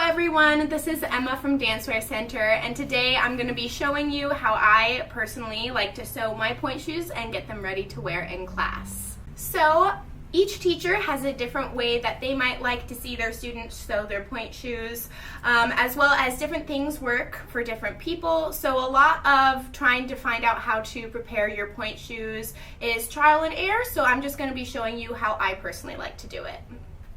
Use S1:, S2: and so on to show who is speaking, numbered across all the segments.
S1: everyone, this is Emma from Dancewear Center, and today I'm going to be showing you how I personally like to sew my pointe shoes and get them ready to wear in class. So each teacher has a different way that they might like to see their students sew their pointe shoes, as well as different things work for different people. So a lot of trying to find out how to prepare your pointe shoes is trial and error, so I'm just going to be showing you how I personally like to do it.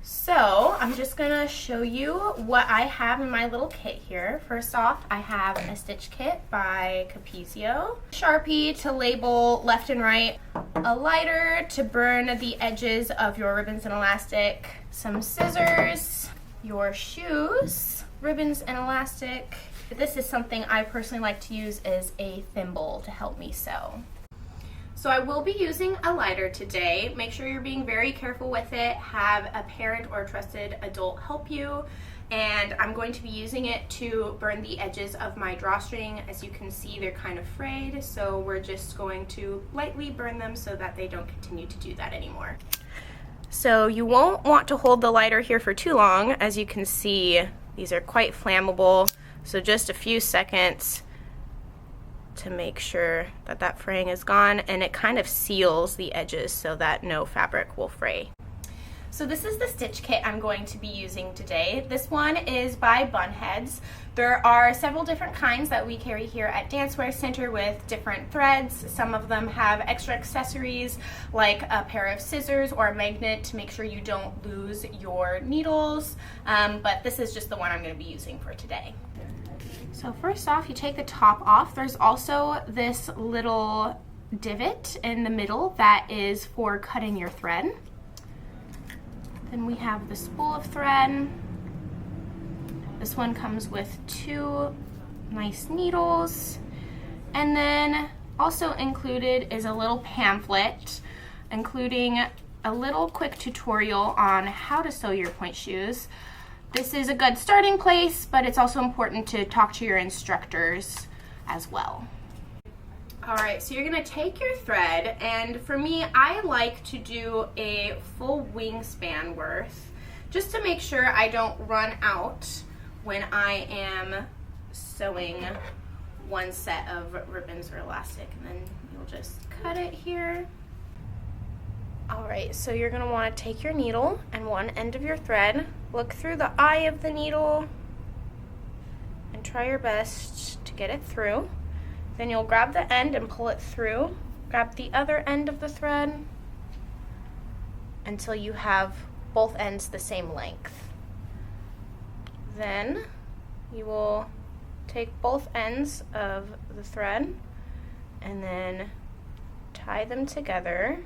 S1: So I'm just gonna show you what I have in my little kit here. First off, I have a stitch kit by Capezio, Sharpie to label left and right, a lighter to burn the edges of your ribbons and elastic, some scissors, your shoes, ribbons and elastic. This is something I personally like to use as a thimble to help me sew. So I will be using a lighter today. Make sure you're being very careful with it. Have a parent or trusted adult help you. And I'm going to be using it to burn the edges of my drawstring. As you can see, they're kind of frayed, so we're just going to lightly burn them so that they don't continue to do that anymore. So you won't want to hold the lighter here for too long. As you can see, these are quite flammable, so just a few seconds to make sure that that fraying is gone, and it kind of seals the edges so that no fabric will fray. So this is the stitch kit I'm going to be using today. This one is by Bunheads. There are several different kinds that we carry here at Dancewear Center with different threads. Some of them have extra accessories like a pair of scissors or a magnet to make sure you don't lose your needles, but this is just the one I'm going to be using for today. So first off, you take the top off. There's also this little divot in the middle that is for cutting your thread. Then we have the spool of thread. This one comes with 2 nice needles. And then also included is a little pamphlet, including a little quick tutorial on how to sew your pointe shoes. This is a good starting place, but it's also important to talk to your instructors as well. All right, so you're gonna take your thread, and for me, I like to do a full wingspan worth, just to make sure I don't run out when I am sewing one set of ribbons or elastic, and then you'll just cut it here. All right, so you're gonna wanna take your needle and one end of your thread, look through the eye of the needle, and try your best to get it through. Then you'll grab the end and pull it through. Grab the other end of the thread until you have both ends the same length. Then you will take both ends of the thread and then tie them together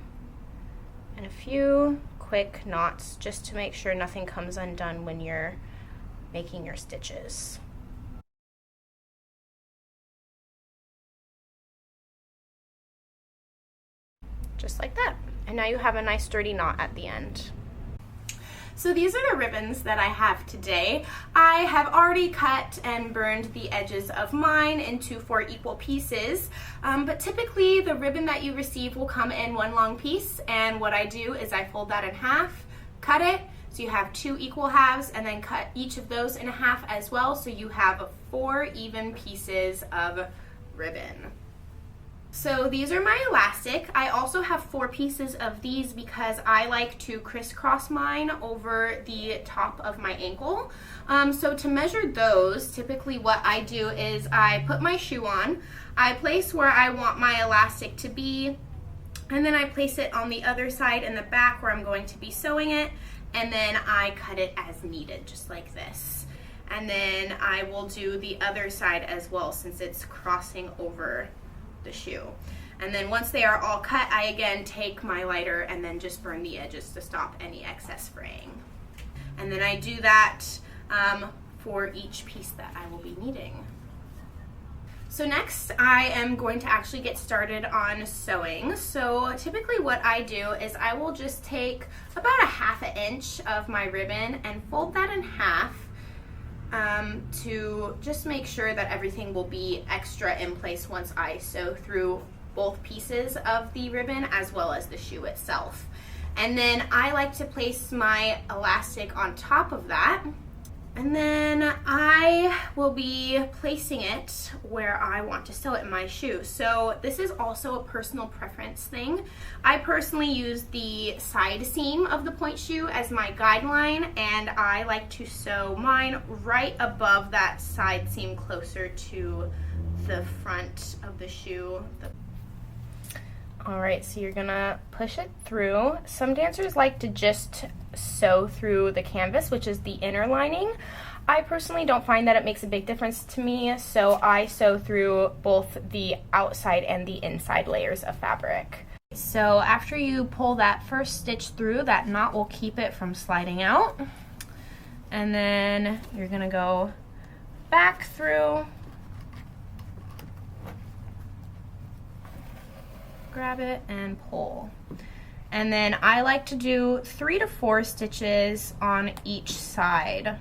S1: and a few quick knots just to make sure nothing comes undone when you're making your stitches. Just like that. And now you have a nice sturdy knot at the end. So these are the ribbons that I have today. I have already cut and burned the edges of mine into 4 equal pieces, but typically the ribbon that you receive will come in one long piece, and what I do is I fold that in half, cut it, so you have 2 equal halves, and then cut each of those in half as well, so you have 4 even pieces of ribbon. So these are my elastic. I also have 4 pieces of these because I like to crisscross mine over the top of my ankle. So to measure those, typically what I do is I put my shoe on, I place where I want my elastic to be, and then I place it on the other side in the back where I'm going to be sewing it, and then I cut it as needed, just like this. And then I will do the other side as well since it's crossing over the shoe. And then once they are all cut, I again take my lighter and then just burn the edges to stop any excess fraying. And then I do that for each piece that I will be needing. So next I am going to actually get started on sewing. So typically what I do is I will just take about a 1/2 inch of my ribbon and fold that in half to just make sure that everything will be extra in place once I sew through both pieces of the ribbon as well as the shoe itself. And then I like to place my elastic on top of that, And then I will be placing it where I want to sew it in my shoe. So this is also a personal preference thing. I personally use the side seam of the Pointe shoe as my guideline, and I like to sew mine right above that side seam closer to the front of the shoe. All right, so you're gonna push it through. Some dancers like to just sew through the canvas, which is the inner lining. I personally don't find that it makes a big difference to me, so I sew through both the outside and the inside layers of fabric. So after you pull that first stitch through, that knot will keep it from sliding out. And then you're gonna go back through, grab it and pull. And then I like to do 3 to 4 stitches on each side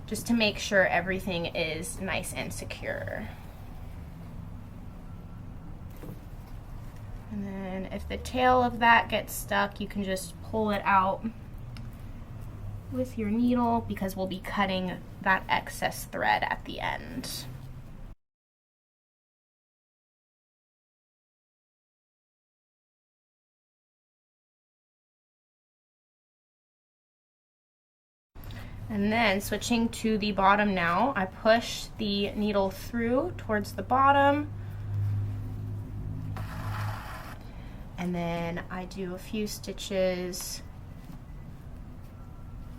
S1: just to make sure everything is nice and secure. And then if the tail of that gets stuck, you can just pull it out with your needle, because we'll be cutting that excess thread at the end. And then switching to the bottom now, I push the needle through towards the bottom, and then I do a few stitches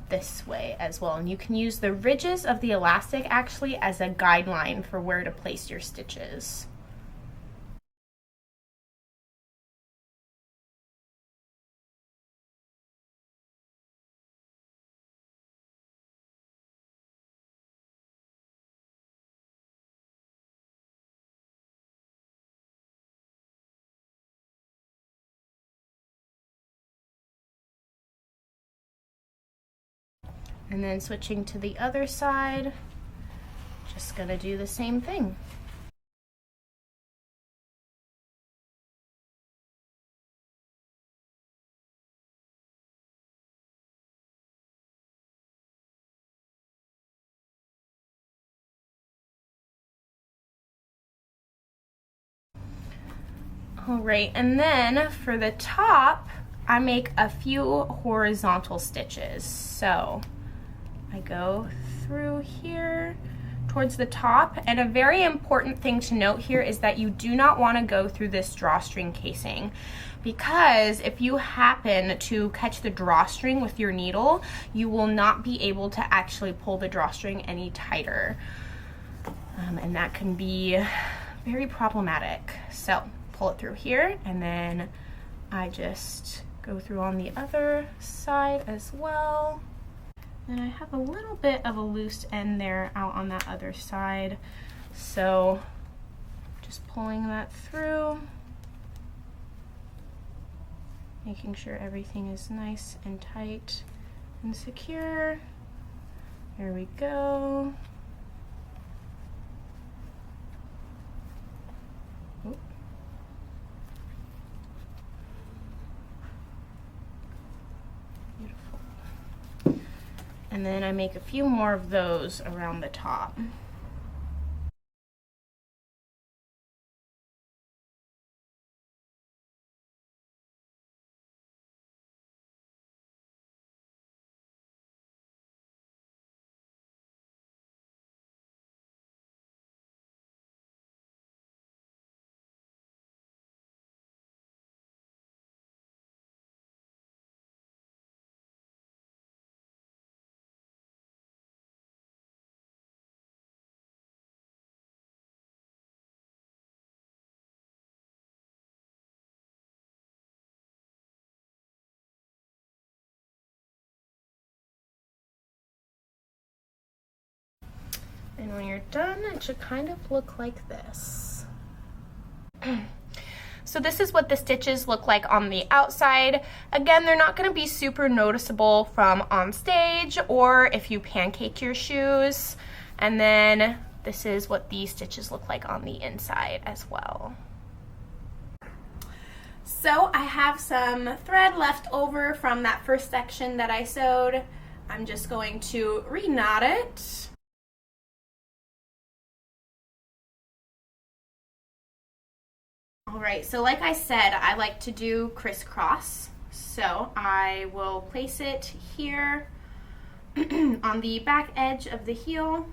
S1: this way as well. And you can use the ridges of the elastic actually as a guideline for where to place your stitches. And then switching to the other side, just gonna do the same thing. All right, and then for the top, I make a few horizontal stitches. So I go through here towards the top, and a very important thing to note here is that you do not want to go through this drawstring casing, because if you happen to catch the drawstring with your needle, you will not be able to actually pull the drawstring any tighter, and that can be very problematic. So pull it through here, and then I just go through on the other side as well. And I have a little bit of a loose end there out on that other side, so just pulling that through, making sure everything is nice and tight and secure. There we go. Oop. Beautiful. And then I make a few more of those around the top. And when you're done, it should kind of look like this. So this is what the stitches look like on the outside. Again, they're not going to be super noticeable from on stage or if you pancake your shoes. And then this is what these stitches look like on the inside as well. So I have some thread left over from that first section that I sewed. I'm just going to re-knot it. All right, so like I said, I like to do crisscross. So I will place it here on the back edge of the heel.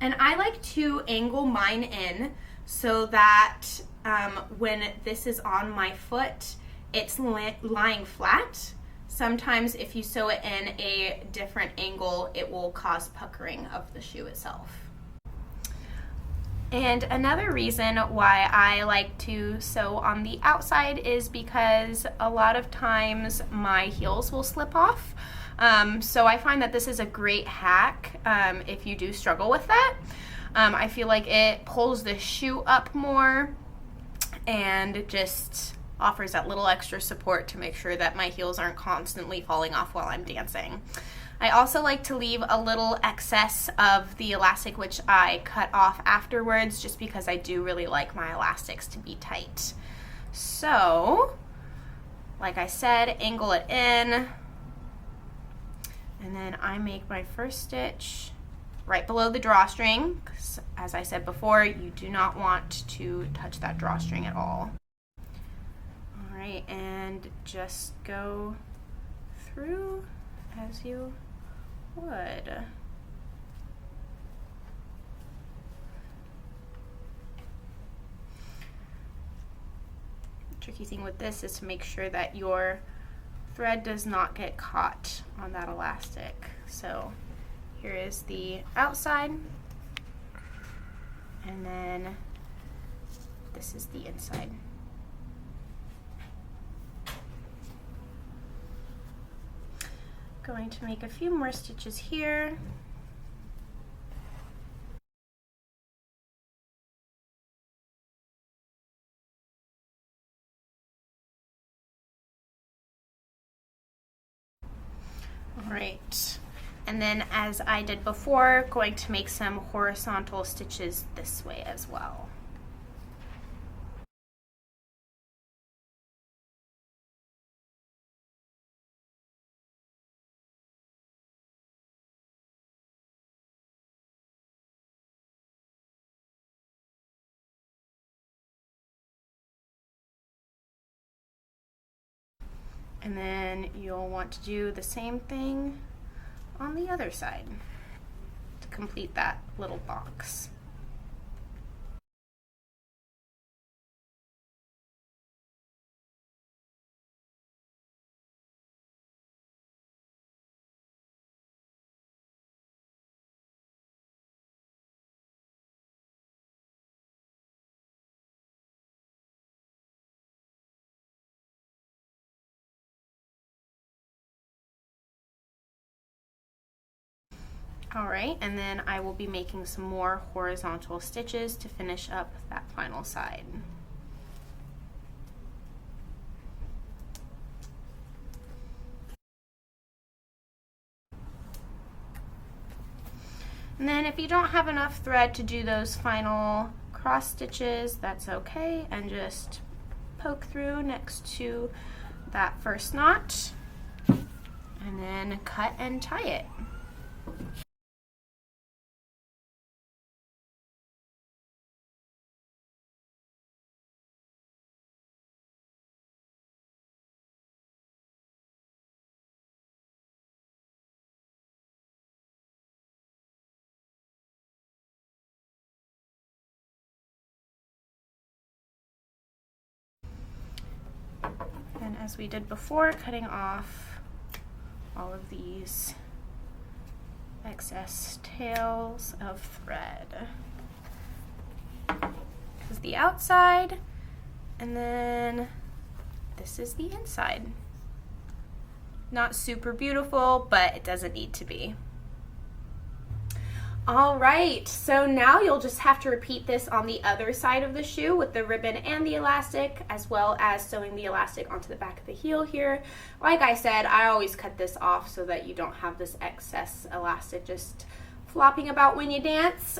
S1: And I like to angle mine in so that when this is on my foot, it's lying flat. Sometimes if you sew it in a different angle, it will cause puckering of the shoe itself. And another reason why I like to sew on the outside is because a lot of times my heels will slip off. So I find that this is a great hack if you do struggle with that. I feel like it pulls the shoe up more and just offers that little extra support to make sure that my heels aren't constantly falling off while I'm dancing. I also like to leave a little excess of the elastic, which I cut off afterwards, just because I do really like my elastics to be tight. So, like I said, angle it in, and then I make my first stitch right below the drawstring, because as I said before, you do not want to touch that drawstring at all. All right, and just go through as you would. The tricky thing with this is to make sure that your thread does not get caught on that elastic. So here is the outside, and then this is the inside. Going to make a few more stitches here. All right, and then as I did before, going to make some horizontal stitches this way as well. And then you'll want to do the same thing on the other side to complete that little box. All right, and then I will be making some more horizontal stitches to finish up that final side. And then if you don't have enough thread to do those final cross stitches, that's okay, and just poke through next to that first knot, and then cut and tie it. And as we did before, cutting off all of these excess tails of thread. This is the outside, and then this is the inside. Not super beautiful, but it doesn't need to be. All right, so now you'll just have to repeat this on the other side of the shoe with the ribbon and the elastic, as well as sewing the elastic onto the back of the heel here. Like I said, I always cut this off so that you don't have this excess elastic just flopping about when you dance.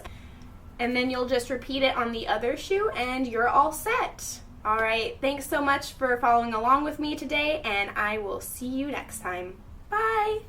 S1: And then you'll just repeat it on the other shoe and you're all set. All right, thanks so much for following along with me today, and I will see you next time. Bye.